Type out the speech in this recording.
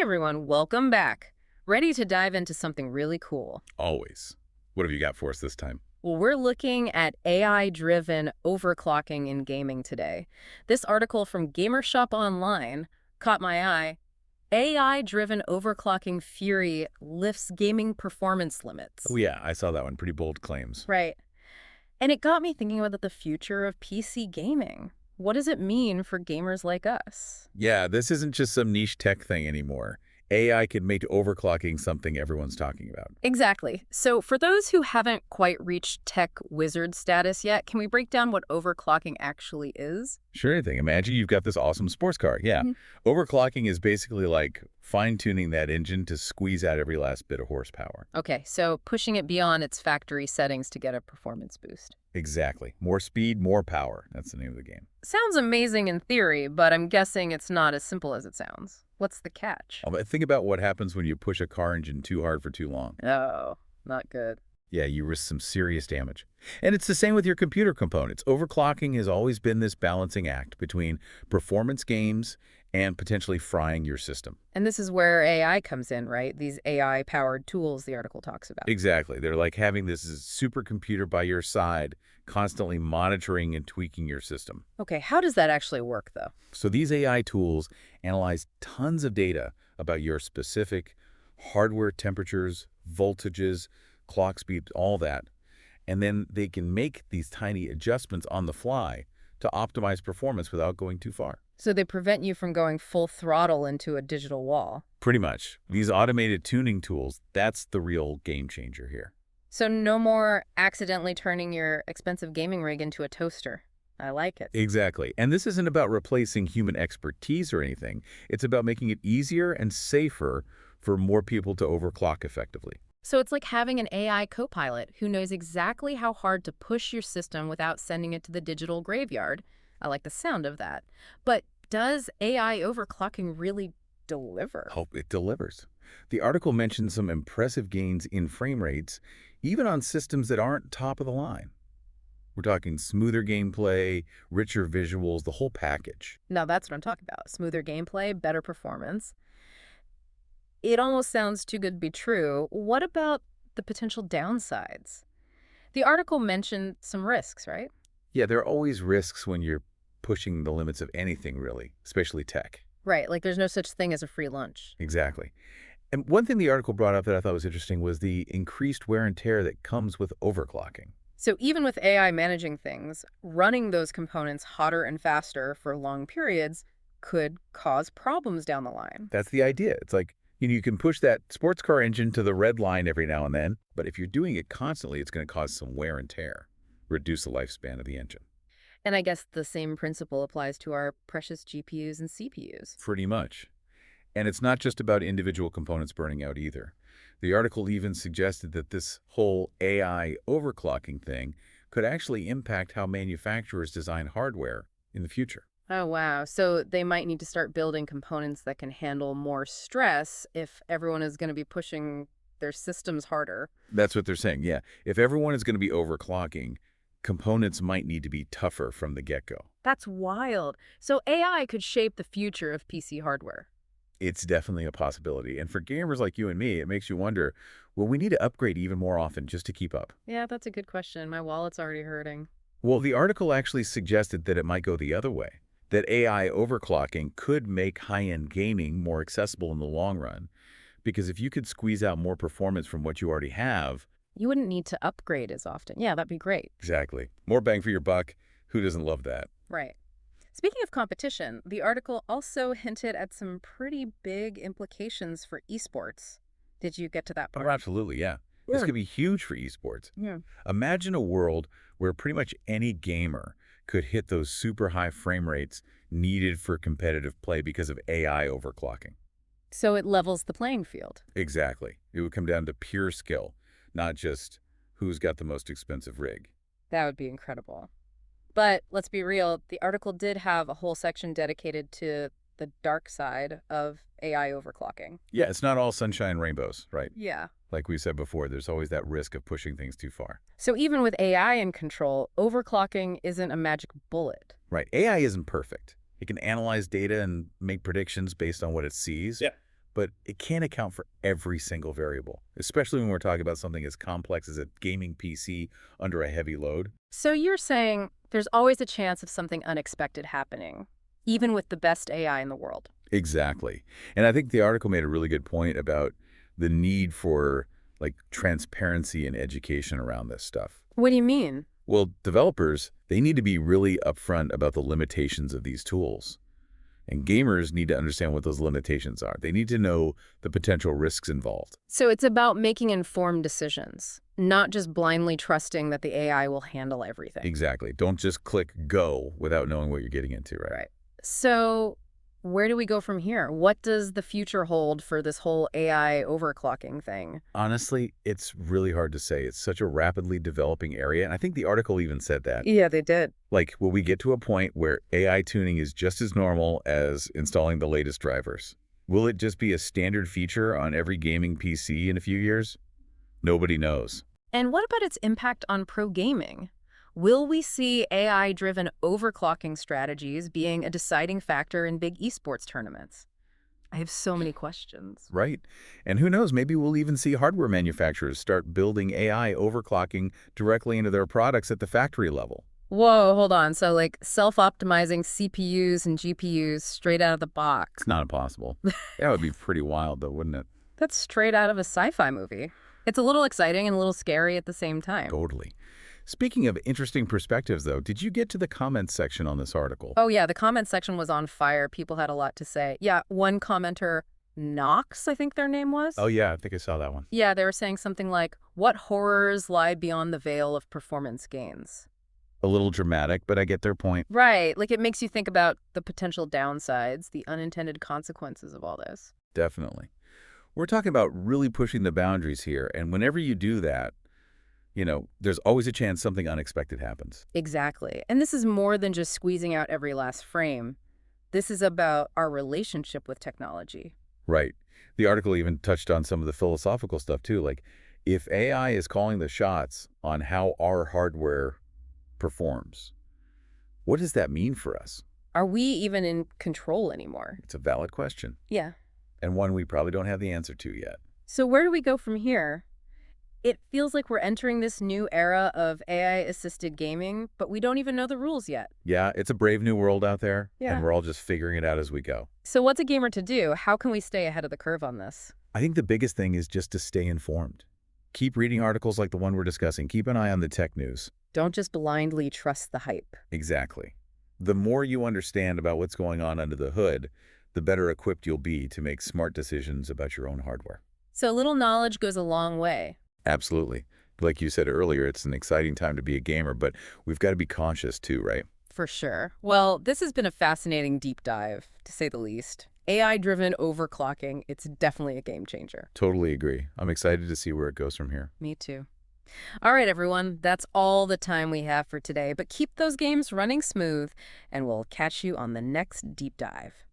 Hey everyone, welcome back. Ready to dive into something really cool. Always. What have you got for us this time? Well, we're looking at AI-driven overclocking in gaming today. This article from Gamershop Online caught my eye. AI-driven overclocking fury lifts gaming performance Oh, limits. yeah, I saw that one. Pretty bold claims. Right. And it got me thinking about the future of PC gaming. What does it mean for gamers like us? Yeah, this isn't just some niche tech thing anymore. AI could make overclocking something everyone's talking about. Exactly. So for those who haven't quite reached tech wizard status yet, can we break down what overclocking actually is? Sure thing. Imagine you've got this awesome sports car. Yeah. Mhm. Overclocking is basically like fine-tuning that engine to squeeze out every last bit of horsepower. Okay, so pushing it beyond its factory settings to get a performance boost. Exactly. More speed, more power. That's the name of the game. Sounds amazing in theory, but I'm guessing it's not as simple as it sounds. What's the catch? But think about what happens when you push a car engine too hard for too long. Oh, not good. Yeah, you risk some serious damage. And it's the same with your computer components. Overclocking has always been this balancing act between performance gains and potentially frying your system. And this is where AI comes in, right? These AI-powered tools the article talks about. Exactly. They're like having this supercomputer by your side, constantly monitoring and tweaking your system. Okay, how does that actually work, though? So these AI tools analyze tons of data about your specific hardware temperatures, voltages, clock speed, all that. And then they can make these tiny adjustments on the fly to optimize performance without going too far. So they prevent you from going full throttle into a digital wall. Pretty much. These automated tuning tools, that's the real game changer here. So no more accidentally turning your expensive gaming rig into a toaster. I like it. Exactly. And this isn't about replacing human expertise or anything. It's about making it easier and safer for more people to overclock effectively. So it's like having an AI co-pilot who knows exactly how hard to push your system without sending it to the digital graveyard. I like the sound of that. But does AI overclocking really deliver? Oh, it delivers. The article mentions some impressive gains in frame rates, even on systems that aren't top of the line. We're talking smoother gameplay, richer visuals, the whole package. Now that's what I'm talking about. Smoother gameplay, better performance. It almost sounds too good to be true. What about the potential downsides? The article mentioned some risks, right? Yeah, there are always risks when you're pushing the limits of anything, really, especially tech. Right, like there's no such thing as a free lunch. Exactly. And one thing the article brought up that I thought was interesting was the increased wear and tear that comes with overclocking. So even with AI managing things, running those components hotter and faster for long periods could cause problems down the line. That's the idea. It's like, you can push that sports car engine to the red line every now and then, but if you're doing it constantly, it's going to cause some wear and tear, reduce the lifespan of the engine. And I guess the same principle applies to our precious GPUs and CPUs. Pretty much. And it's not just about individual components burning out either. The article even suggested that this whole AI overclocking thing could actually impact how manufacturers design hardware in the future. Oh, wow. So they might need to start building components that can handle more stress if everyone is going to be pushing their systems harder. That's what they're saying, yeah. If everyone is going to be overclocking, components might need to be tougher from the get-go. That's wild. So AI could shape the future of PC hardware. It's definitely a possibility. And for gamers like you and me, it makes you wonder, will we need to upgrade even more often just to keep up? Yeah, that's a good question. My wallet's already hurting. Well, the article actually suggested that it might go the other way, that AI overclocking could make high-end gaming more accessible in the long run. Because if you could squeeze out more performance from what you already have. You wouldn't need to upgrade as often. Yeah, that'd be great. Exactly. More bang for your buck. Who doesn't love that? Right. Speaking of competition, the article also hinted at some pretty big implications for esports. Did you get to that Oh, part? absolutely, yeah. This could be huge for esports. Yeah. Imagine a world where pretty much any gamer could hit those super high frame rates needed for competitive play because of AI overclocking. So it levels the playing field. Exactly. It would come down to pure skill, not just who's got the most expensive rig. That would be incredible. But let's be real, the article did have a whole section dedicated to the dark side of AI overclocking. Yeah, it's not all sunshine and rainbows, right? Yeah. Like we said before, there's always that risk of pushing things too far. So even with AI in control, overclocking isn't a magic bullet. Right. AI isn't perfect. It can analyze data and make predictions based on what it sees. Yeah. but it can't account for every single variable, especially when we're talking about something as complex as a gaming PC under a heavy load. So you're saying there's always a chance of something unexpected happening, even with the best AI in the world. Exactly. And I think the article made a really good point about the need for like transparency and education around this stuff. What do you mean? Well, developers, they need to be really upfront about the limitations of these tools. And gamers need to understand what those limitations are. They need to know the potential risks involved. So it's about making informed decisions, not just blindly trusting that the AI will handle everything. Exactly. Don't just click go without knowing what you're getting into, right? Right. So where do we go from here? What does the future hold for this whole AI overclocking thing? Honestly, it's really hard to say. It's such a rapidly developing area, and I think the article even said that. Yeah, they did. Like, will we get to a point where AI tuning is just as normal as installing the latest drivers? Will it just be a standard feature on every gaming PC in a few years? Nobody knows. And what about its impact on pro gaming? Will we see AI-driven overclocking strategies being a deciding factor in big esports tournaments? I have so many questions. Right. And who knows, maybe we'll even see hardware manufacturers start building AI overclocking directly into their products at the factory level. Whoa, hold on. So like self-optimizing CPUs and GPUs straight out of the box. It's not impossible. That would be pretty wild, though, wouldn't it? That's straight out of a sci-fi movie. It's a little exciting and a little scary at the same time. Totally. Speaking of interesting perspectives, though, did you get to the comments section on this article? Oh yeah, the comment section was on fire. People had a lot to say. Yeah, one commenter, Knox, I think their name was. Oh, yeah, I think I saw that one. Yeah, they were saying something like, what horrors lie beyond the veil of performance gains? A little dramatic, but I get their point. Right, like it makes you think about the potential downsides, the unintended consequences of all this. Definitely. We're talking about really pushing the boundaries here, and whenever you do that, there's always a chance something unexpected happens. Exactly. And this is more than just squeezing out every last frame. This is about our relationship with technology. Right. The article even touched on some of the philosophical stuff, too. Like, if AI is calling the shots on how our hardware performs, what does that mean for us? Are we even in control anymore? It's a valid question, Yeah. and one we probably don't have the answer to yet. So where do we go from here? It feels like we're entering this new era of AI-assisted gaming, but we don't even know the rules yet. Yeah, it's a brave new world out there, Yeah. and we're all just figuring it out as we go. So what's a gamer to do? How can we stay ahead of the curve on this? I think the biggest thing is just to stay informed. Keep reading articles like the one we're discussing. Keep an eye on the tech news. Don't just blindly trust the hype. Exactly. The more you understand about what's going on under the hood, the better equipped you'll be to make smart decisions about your own hardware. So a little knowledge goes a long way. Absolutely. Like you said earlier, it's an exciting time to be a gamer, but we've got to be conscious too, right? For sure. Well, this has been a fascinating deep dive, to say the least. AI-driven overclocking, it's definitely a game changer. Totally agree. I'm excited to see where it goes from here. Me too. All right, everyone, that's all the time we have for today, but keep those games running smooth, and we'll catch you on the next deep dive.